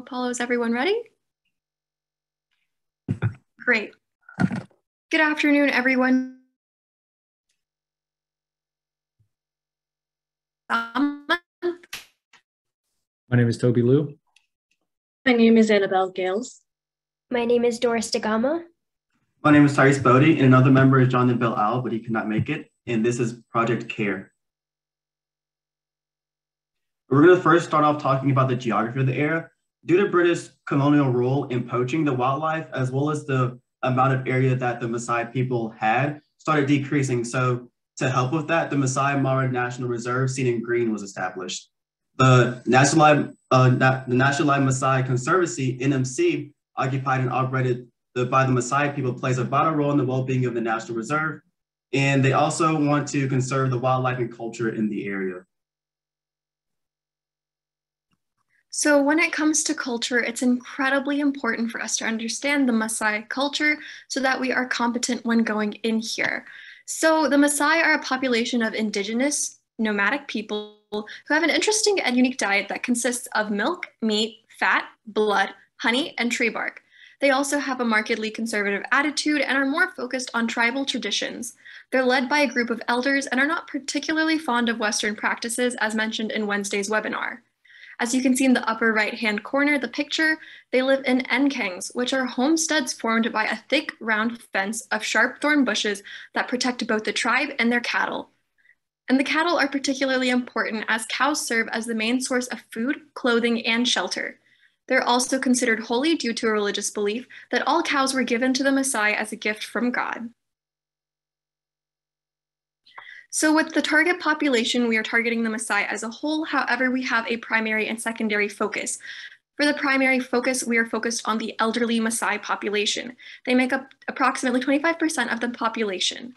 Apollo, is everyone ready? Great. Good afternoon, everyone. My name is Toby Liu. My name is Annabelle Gales. My name is Doris DeGama. My name is Tyrese Bodie, and another member is Jonathan Bell Al, but he could not make it. And this is Project CARE. We're going to first start off talking about the geography of the area. Due to British colonial rule in poaching the wildlife, as well as the amount of area that the Maasai people had, started decreasing. So to help with that, the Maasai Mara National Reserve, seen in green, was established. The National Maasai Conservancy, NMC, occupied and operated by the Maasai people, plays a vital role in the well-being of the National Reserve. And they also want to conserve the wildlife and culture in the area. So when it comes to culture, it's incredibly important for us to understand the Maasai culture so that we are competent when going in here. So the Maasai are a population of indigenous, nomadic people who have an interesting and unique diet that consists of milk, meat, fat, blood, honey, and tree bark. They also have a markedly conservative attitude and are more focused on tribal traditions. They're led by a group of elders and are not particularly fond of Western practices, as mentioned in Wednesday's webinar. As you can see in the upper right-hand corner of the picture, they live in enkangs, which are homesteads formed by a thick, round fence of sharp thorn bushes that protect both the tribe and their cattle. And the cattle are particularly important as cows serve as the main source of food, clothing, and shelter. They're also considered holy due to a religious belief that all cows were given to the Maasai as a gift from God. So with the target population, we are targeting the Maasai as a whole. However, we have a primary and secondary focus. For the primary focus, we are focused on the elderly Maasai population. They make up approximately 25% of the population.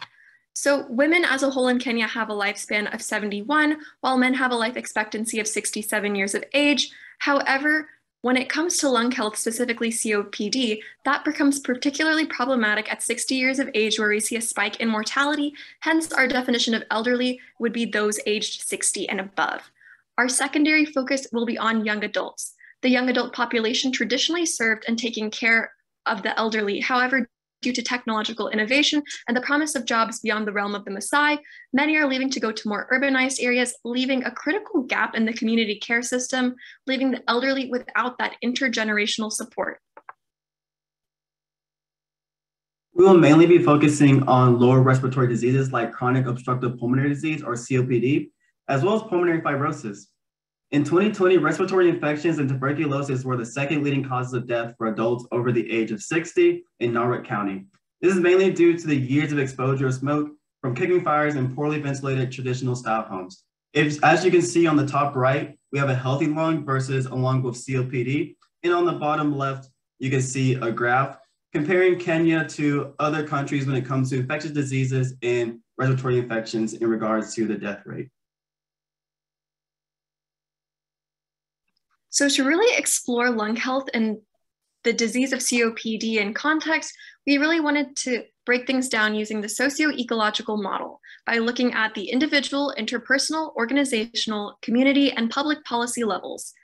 So women as a whole in Kenya have a lifespan of 71, while men have a life expectancy of 67 years of age. However, when it comes to lung health, specifically COPD, that becomes particularly problematic at 60 years of age, where we see a spike in mortality. Hence, our definition of elderly would be those aged 60 and above. Our secondary focus will be on young adults. The young adult population traditionally served and taking care of the elderly. However, due to technological innovation and the promise of jobs beyond the realm of the Maasai, many are leaving to go to more urbanized areas, leaving a critical gap in the community care system, leaving the elderly without that intergenerational support. We will mainly be focusing on lower respiratory diseases like chronic obstructive pulmonary disease, or COPD, as well as pulmonary fibrosis. In 2020, respiratory infections and tuberculosis were the second leading causes of death for adults over the age of 60 in Narok County. This is mainly due to the years of exposure of smoke from cooking fires in poorly ventilated traditional style homes. As you can see on the top right, we have a healthy lung versus a lung with COPD. And on the bottom left, you can see a graph comparing Kenya to other countries when it comes to infectious diseases and respiratory infections in regards to the death rate. So to really explore lung health and the disease of COPD in context, we really wanted to break things down using the socio-ecological model by looking at the individual, interpersonal, organizational, community, and public policy levels.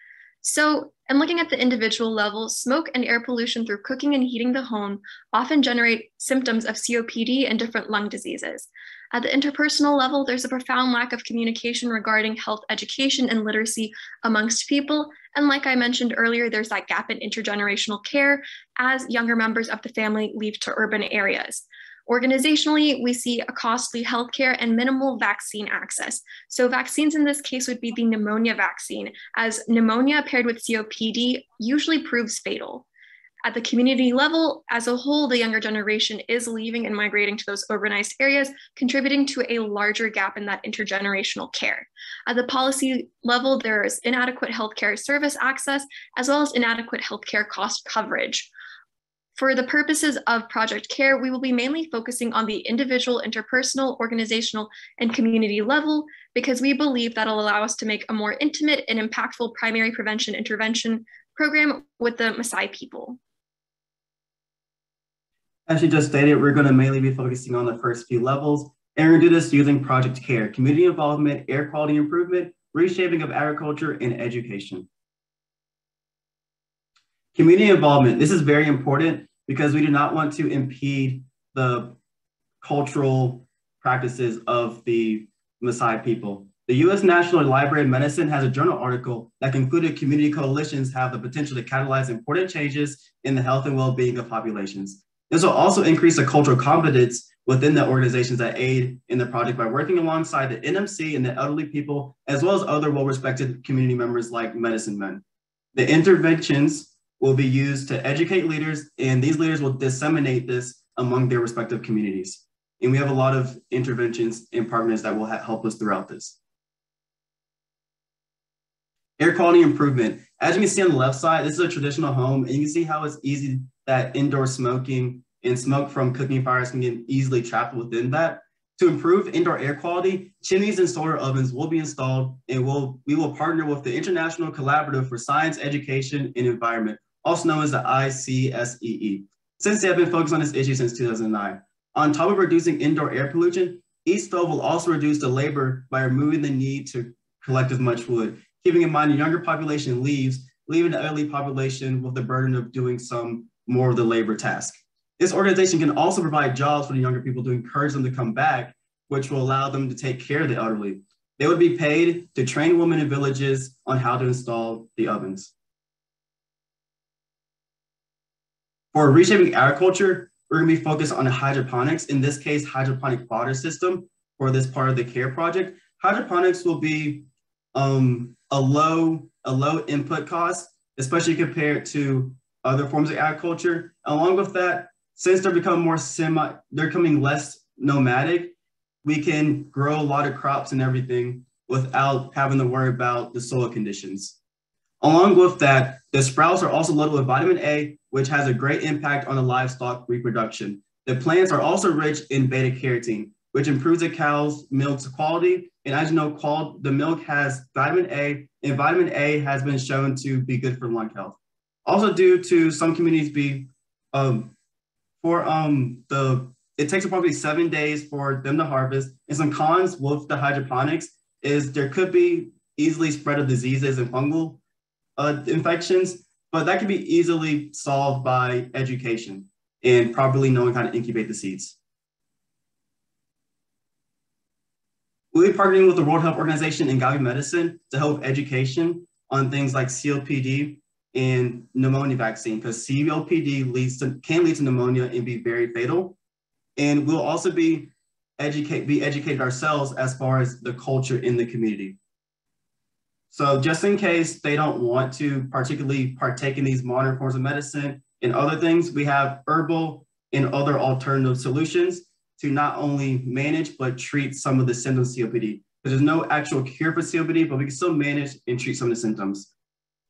So, in looking at the individual level, smoke and air pollution through cooking and heating the home often generate symptoms of COPD and different lung diseases. At the interpersonal level, there's a profound lack of communication regarding health education and literacy amongst people. And like I mentioned earlier, there's that gap in intergenerational care as younger members of the family leave to urban areas. Organizationally, we see a costly healthcare and minimal vaccine access. So vaccines in this case would be the pneumonia vaccine, as pneumonia paired with COPD usually proves fatal. At the community level, as a whole, the younger generation is leaving and migrating to those urbanized areas, contributing to a larger gap in that intergenerational care. At the policy level, there is inadequate healthcare service access, as well as inadequate healthcare cost coverage. For the purposes of Project CARE, we will be mainly focusing on the individual, interpersonal, organizational, and community level, because we believe that'll allow us to make a more intimate and impactful primary prevention intervention program with the Maasai people. As you just stated, we're going to mainly be focusing on the first few levels, and we're going to do this using Project CARE: community involvement, air quality improvement, reshaping of agriculture, and education. Community involvement. This is very important because we do not want to impede the cultural practices of the Maasai people. The U.S. National Library of Medicine has a journal article that concluded community coalitions have the potential to catalyze important changes in the health and well-being of populations. This will also increase the cultural competence within the organizations that aid in the project by working alongside the NMC and the elderly people, as well as other well-respected community members like medicine men. The interventions will be used to educate leaders, and these leaders will disseminate this among their respective communities. And we have a lot of interventions and partners that will help us throughout this. Air quality improvement. As you can see on the left side, this is a traditional home, and you can see how it's easy that indoor smoking and smoke from cooking fires can get easily trapped within that. To improve indoor air quality, chimneys and solar ovens will be installed, and we will partner with the International Collaborative for Science, Education, and Environment, also known as the ICSEE, since they have been focused on this issue since 2009. On top of reducing indoor air pollution, each stove will also reduce the labor by removing the need to collect as much wood, keeping in mind the younger population leaves, leaving the elderly population with the burden of doing some more of the labor task. This organization can also provide jobs for the younger people to encourage them to come back, which will allow them to take care of the elderly. They would be paid to train women in villages on how to install the ovens. For reshaping agriculture, we're going to be focused on hydroponics, in this case, hydroponic fodder system for this part of the CARE project. Hydroponics will be a low input cost, especially compared to other forms of agriculture. Along with that, since they're becoming less nomadic, we can grow a lot of crops and everything without having to worry about the soil conditions. Along with that, the sprouts are also loaded with vitamin A, which has a great impact on the livestock reproduction. The plants are also rich in beta carotene, which improves the cow's milk's quality. And as you know, the milk has vitamin A, and vitamin A has been shown to be good for lung health. Also, due to some communities it takes approximately 7 days for them to harvest. And some cons with the hydroponics is there could be easily spread of diseases and fungal infections, but that can be easily solved by education and properly knowing how to incubate the seeds. We'll be partnering with the World Health Organization and Gavi Medicine to help education on things like COPD and pneumonia vaccine, because COPD can lead to pneumonia and be very fatal. And we'll also be educated ourselves as far as the culture in the community. So just in case they don't want to particularly partake in these modern forms of medicine and other things, we have herbal and other alternative solutions to not only manage, but treat some of the symptoms of COPD. There's no actual cure for COPD, but we can still manage and treat some of the symptoms.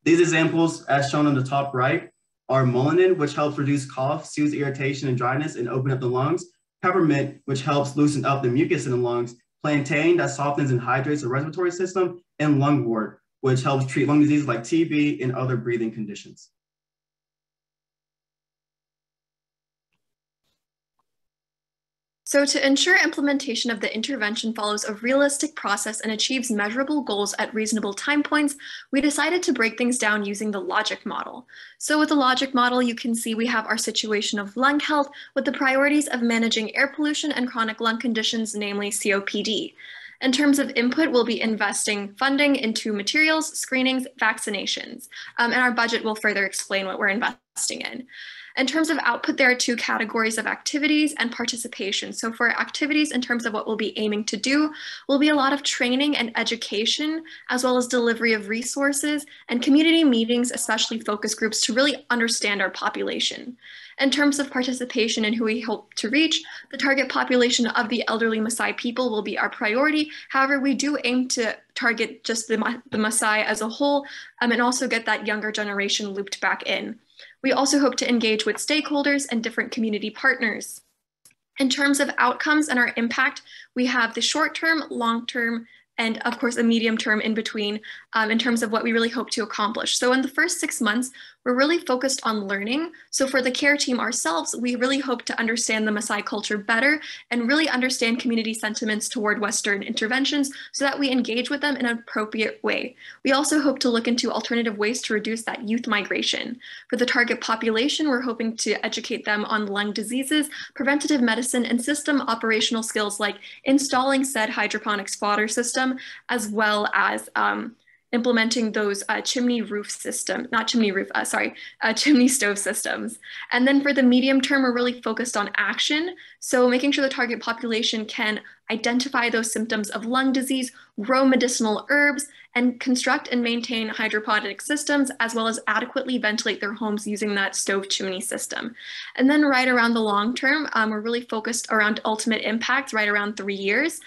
These examples, as shown on the top right, are melanin, which helps reduce cough, soothes irritation and dryness, and open up the lungs. Peppermint, which helps loosen up the mucus in the lungs. Plantain, that softens and hydrates the respiratory system. And lungwort, which helps treat lung diseases like TB and other breathing conditions. So to ensure implementation of the intervention follows a realistic process and achieves measurable goals at reasonable time points, we decided to break things down using the logic model. So with the logic model, you can see we have our situation of lung health with the priorities of managing air pollution and chronic lung conditions, namely COPD. In terms of input, we'll be investing funding into materials, screenings, vaccinations, and our budget will further explain what we're investing in. In terms of output, there are two categories of activities and participation. So for activities, in terms of what we'll be aiming to do, will be a lot of training and education, as well as delivery of resources and community meetings, especially focus groups, to really understand our population. In terms of participation and who we hope to reach, the target population of the elderly Maasai people will be our priority. However, we do aim to target just the Maasai as a whole, and also get that younger generation looped back in. We also hope to engage with stakeholders and different community partners. In terms of outcomes and our impact, we have the short-term, long-term, and of course a medium term in between. in terms of what we really hope to accomplish. So in the first 6 months, we're really focused on learning. So for the care team ourselves, we really hope to understand the Maasai culture better and really understand community sentiments toward Western interventions so that we engage with them in an appropriate way. We also hope to look into alternative ways to reduce that youth migration. For the target population, we're hoping to educate them on lung diseases, preventative medicine, and system operational skills like installing said hydroponics fodder system, as well as implementing those chimney stove systems. And then for the medium term, we're really focused on action. So making sure the target population can identify those symptoms of lung disease, grow medicinal herbs, and construct and maintain hydroponic systems, as well as adequately ventilate their homes using that stove chimney system. And then right around the long term, we're really focused around ultimate impact right around 3 years,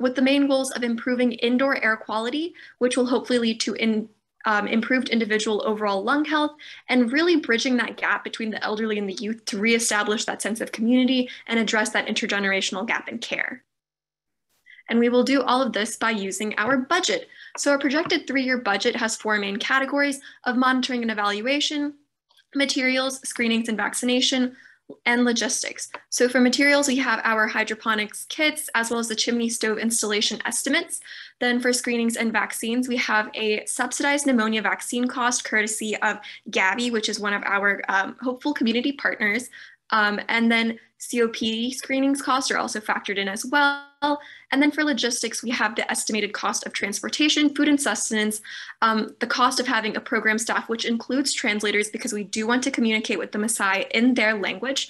with the main goals of improving indoor air quality, which will hopefully lead to improved individual overall lung health, and really bridging that gap between the elderly and the youth to reestablish that sense of community and address that intergenerational gap in care. And we will do all of this by using our budget. So our projected 3-year budget has 4 main categories of monitoring and evaluation, materials, screenings and vaccination, and logistics. So for materials, we have our hydroponics kits, as well as the chimney stove installation estimates. Then for screenings and vaccines, we have a subsidized pneumonia vaccine cost courtesy of Gavi, which is one of our hopeful community partners. And then COPD screenings costs are also factored in as well. And then for logistics, we have the estimated cost of transportation, food and sustenance, the cost of having a program staff, which includes translators because we do want to communicate with the Maasai in their language,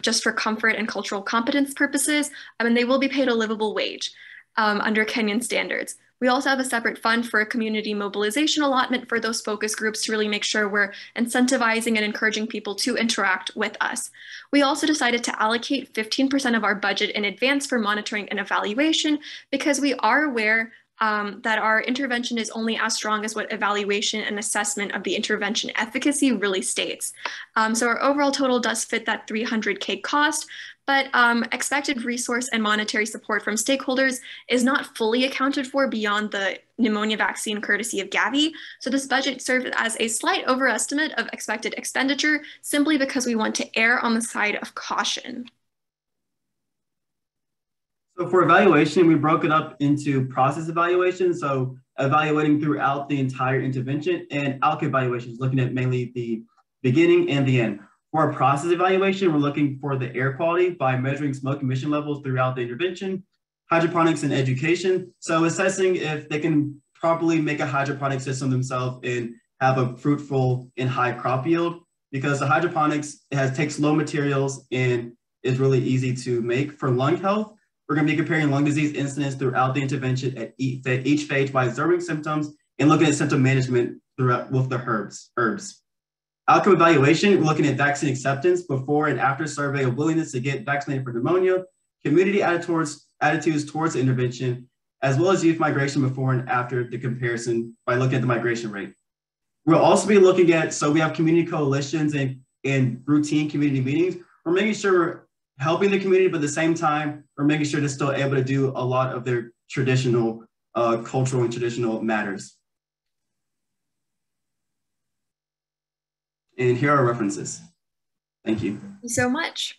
just for comfort and cultural competence purposes. And they will be paid a livable wage under Kenyan standards. We also have a separate fund for a community mobilization allotment for those focus groups to really make sure we're incentivizing and encouraging people to interact with us. We also decided to allocate 15% of our budget in advance for monitoring and evaluation because we are aware that our intervention is only as strong as what evaluation and assessment of the intervention efficacy really states. So our overall total does fit that $300K cost, but expected resource and monetary support from stakeholders is not fully accounted for beyond the pneumonia vaccine courtesy of Gavi. So this budget served as a slight overestimate of expected expenditure simply because we want to err on the side of caution. So for evaluation, we broke it up into process evaluation, so evaluating throughout the entire intervention, and outcome evaluations, looking at mainly the beginning and the end. For our process evaluation, we're looking for the air quality by measuring smoke emission levels throughout the intervention, hydroponics and education, so assessing if they can properly make a hydroponic system themselves and have a fruitful and high crop yield, because the hydroponics takes low materials and is really easy to make. For lung health, we're going to be comparing lung disease incidence throughout the intervention at each phase by observing symptoms and looking at symptom management throughout with the herbs. Outcome evaluation, we're looking at vaccine acceptance before and after survey of willingness to get vaccinated for pneumonia, community attitudes towards the intervention, as well as youth migration before and after the comparison by looking at the migration rate. We'll also be looking at, so we have community coalitions and routine community meetings. We're making sure we're helping the community, but at the same time, we're making sure they're still able to do a lot of their traditional, cultural and traditional matters. And here are references. Thank you. Thank you so much.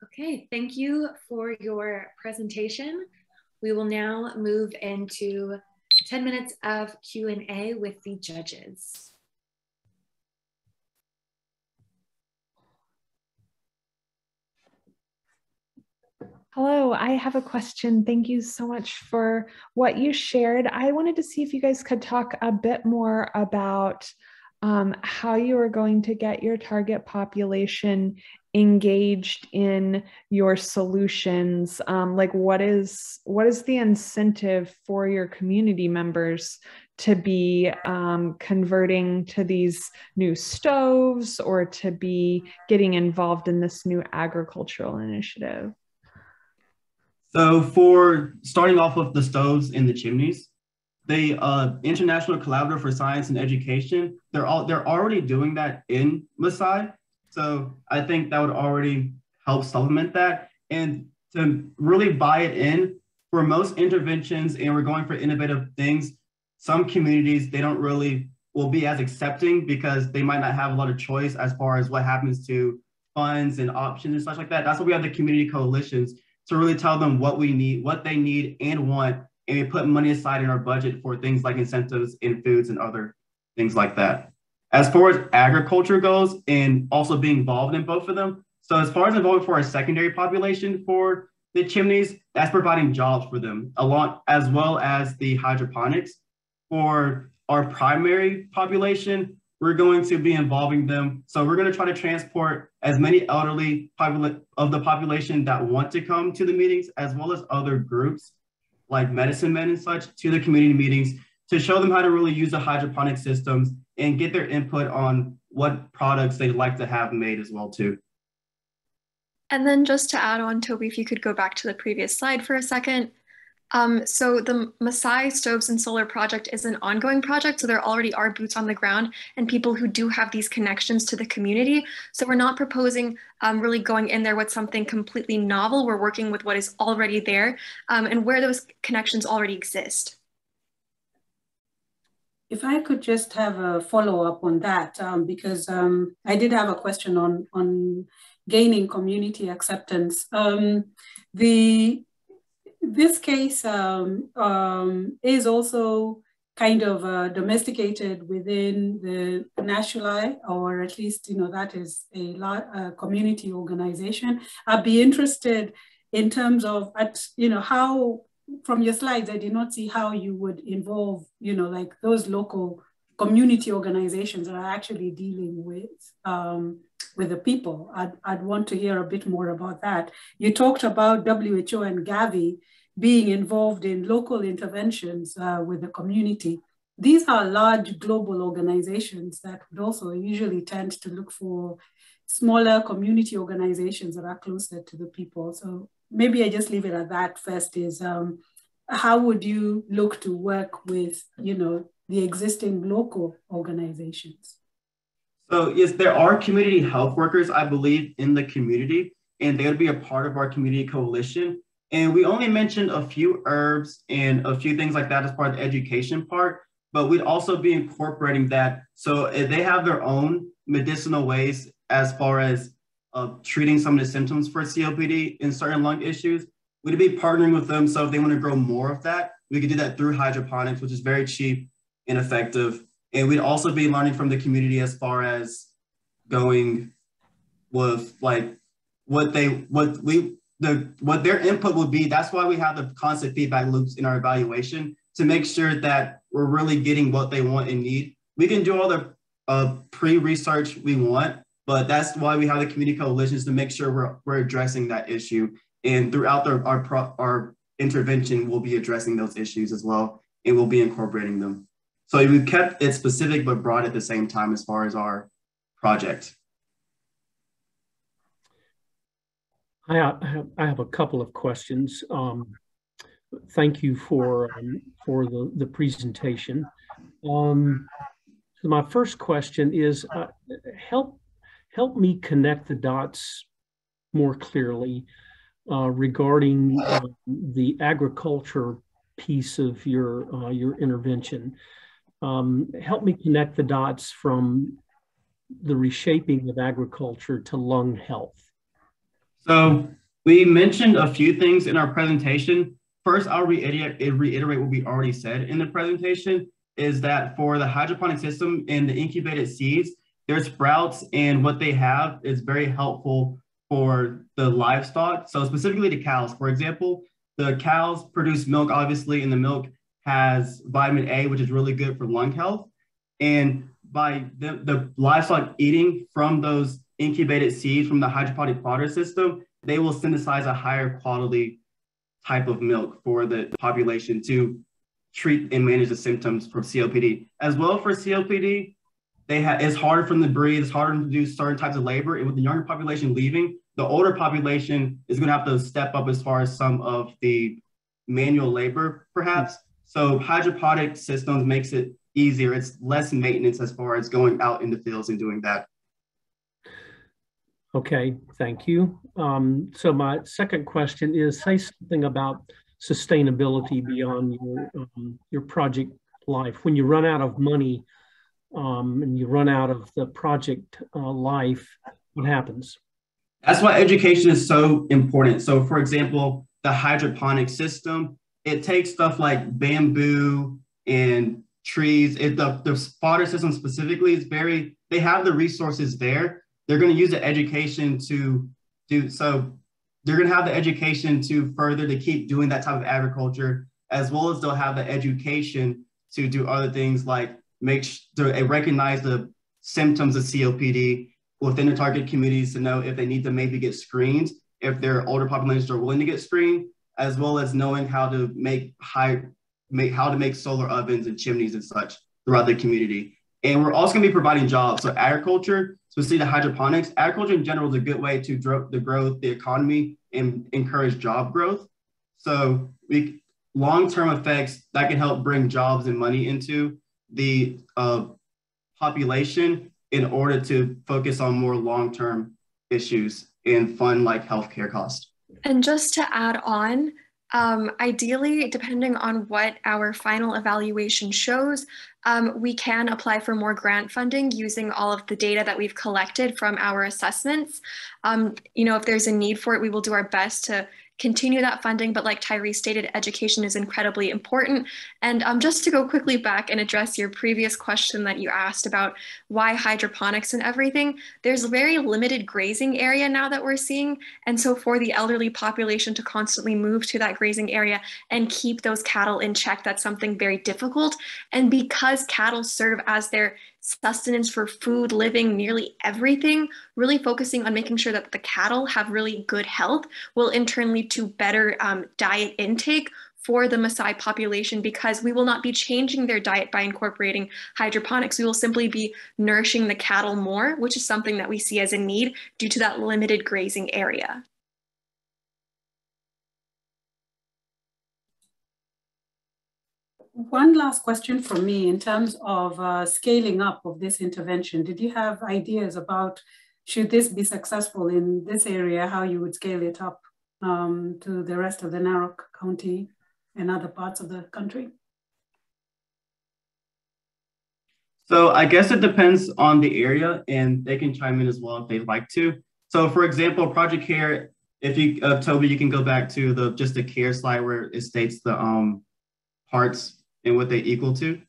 Okay, thank you for your presentation. We will now move into 10 minutes of Q&A with the judges. Hello, I have a question. Thank you so much for what you shared. I wanted to see if you guys could talk a bit more about how you are going to get your target population engaged in your solutions. Like what is the incentive for your community members to be converting to these new stoves or to be getting involved in this new agricultural initiative? So for starting off with the stoves and the chimneys, the International Collaborative for Science and Education, they're already doing that in Maasai. So I think that would already help supplement that. And to really buy it in, for most interventions, and we're going for innovative things, some communities, they don't really will be as accepting because they might not have a lot of choice as far as what happens to funds and options and such like that. That's why we have the community coalitions to really tell them what we need, what they need and want, and we put money aside in our budget for things like incentives in foods and other things like that. As far as agriculture goes and also being involved in both of them, so as far as involving for our secondary population for the chimneys, that's providing jobs for them, along as well as the hydroponics. For our primary population, we're going to be involving them. So we're going to try to transport as many elderly of the population that want to come to the meetings, as well as other groups like medicine men and such, to the community meetings to show them how to really use the hydroponic systems and get their input on what products they'd like to have made as well too. And then just to add on, Toby, if you could go back to the previous slide for a second. So the Maasai Stoves and Solar Project is an ongoing project. So there already are boots on the ground and people who do have these connections to the community. So we're not proposing really going in there with something completely novel. We're working with what is already there and where those connections already exist. If I could just have a follow-up on that, because I did have a question on gaining community acceptance. This case is also kind of domesticated within the National, or at least, that is a community organization. I'd be interested in terms of, how, from your slides, I did not see how you would involve, like those local community organizations that are actually dealing with the people. I'd want to hear a bit more about that. You talked about WHO and Gavi being involved in local interventions with the community. These are large global organizations that would also usually tend to look for smaller community organizations that are closer to the people. So maybe I just leave it at that first is, how would you look to work with, the existing local organizations? So yes, there are community health workers, I believe, in the community, and they would be a part of our community coalition. And we only mentioned a few herbs and a few things like that as part of the education part, but we'd also be incorporating that. So if they have their own medicinal ways as far as treating some of the symptoms for COPD and certain lung issues, we'd be partnering with them. So if they want to grow more of that, we could do that through hydroponics, which is very cheap and effective. And we'd also be learning from the community as far as going with like what their input would be. That's why we have the constant feedback loops in our evaluation to make sure that we're really getting what they want and need. We can do all the pre-research we want, but that's why we have the community coalitions to make sure we're addressing that issue. And throughout our intervention, we'll be addressing those issues as well, and we'll be incorporating them. So we've kept it specific, but broad at the same time as far as our project. I have a couple of questions. Thank you for the presentation. So my first question is, help me connect the dots more clearly regarding the agriculture piece of your intervention. Help me connect the dots from the reshaping of agriculture to lung health. So we mentioned a few things in our presentation. First, I'll reiterate what we already said in the presentation, is that for the hydroponic system and the incubated seeds, their sprouts and what they have is very helpful for the livestock. So specifically the cows, for example, the cows produce milk, obviously, and the milk has vitamin A, which is really good for lung health. And by the livestock eating from those incubated seeds from the hydroponic fodder system, they will synthesize a higher quality type of milk for the population to treat and manage the symptoms for COPD. As well for COPD, it's harder for them to breathe, it's harder to do certain types of labor. And with the younger population leaving, the older population is going to have to step up as far as some of the manual labor, perhaps. So hydroponic systems makes it easier. It's less maintenance as far as going out in the fields and doing that. Okay, thank you. So my second question is, say something about sustainability beyond your project life. When you run out of money and you run out of the project life, what happens? That's why education is so important. So, for example, the hydroponic system, it takes stuff like bamboo and trees. The fodder system specifically is very, they have the resources there. They're going to use the education to do so. They're going to have the education to further to keep doing that type of agriculture, as well as they'll have the education to do other things like to recognize the symptoms of COPD within the target communities to know if they need to maybe get screened, if their older populations are willing to get screened, as well as knowing how to make solar ovens and chimneys and such throughout the community. And we're also going to be providing jobs. So agriculture, specifically the hydroponics, agriculture in general is a good way to grow the economy and encourage job growth. So long-term effects that can help bring jobs and money into the population in order to focus on more long-term issues and fund like healthcare costs. And just to add on, ideally, depending on what our final evaluation shows, we can apply for more grant funding using all of the data that we've collected from our assessments. If there's a need for it, we will do our best to continue that funding. But like Tyree stated, education is incredibly important. And just to go quickly back and address your previous question that you asked about why hydroponics and everything, there's a very limited grazing area now that we're seeing. And so for the elderly population to constantly move to that grazing area and keep those cattle in check, that's something very difficult. And because cattle serve as their sustenance for food, living, nearly everything, really focusing on making sure that the cattle have really good health will in turn lead to better diet intake for the Maasai population, because we will not be changing their diet by incorporating hydroponics. We will simply be nourishing the cattle more, which is something that we see as a need due to that limited grazing area. One last question from me in terms of scaling up of this intervention. Did you have ideas about, should this be successful in this area, how you would scale it up to the rest of the Narok County and other parts of the country? So I guess it depends on the area, and they can chime in as well if they'd like to. So for example, Project CARE, if you, Toby, you can go back to just the CARE slide where it states the parts and what they equal to.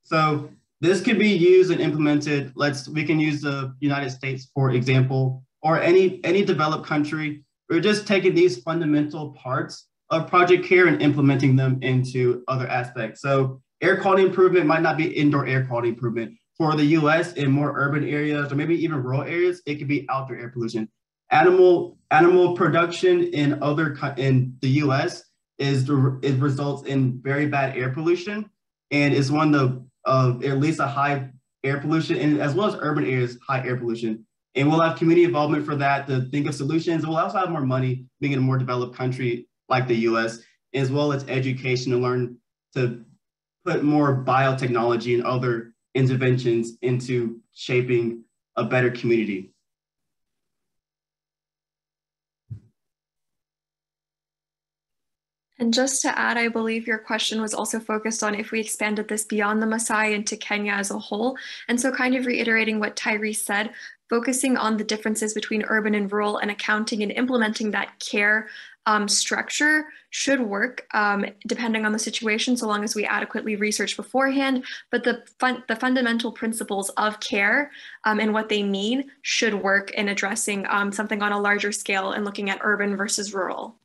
So this could be used and implemented. We can use the United States, for example, or any developed country. We're just taking these fundamental parts of Project CARE and implementing them into other aspects. So air quality improvement might not be indoor air quality improvement. For the US, in more urban areas, or maybe even rural areas, it could be outdoor air pollution. Animal production in the US it results in very bad air pollution, and is one of at least a high air pollution, and as well as urban areas, high air pollution. And we'll have community involvement for that to think of solutions. We'll also have more money being in a more developed country like the US, as well as education to learn to put more biotechnology and other interventions into shaping a better community. And just to add, I believe your question was also focused on if we expanded this beyond the Maasai into Kenya as a whole. And so kind of reiterating what Tyree said, focusing on the differences between urban and rural and accounting and implementing that CARE structure should work depending on the situation, so long as we adequately research beforehand. But the fundamental principles of CARE and what they mean should work in addressing something on a larger scale and looking at urban versus rural.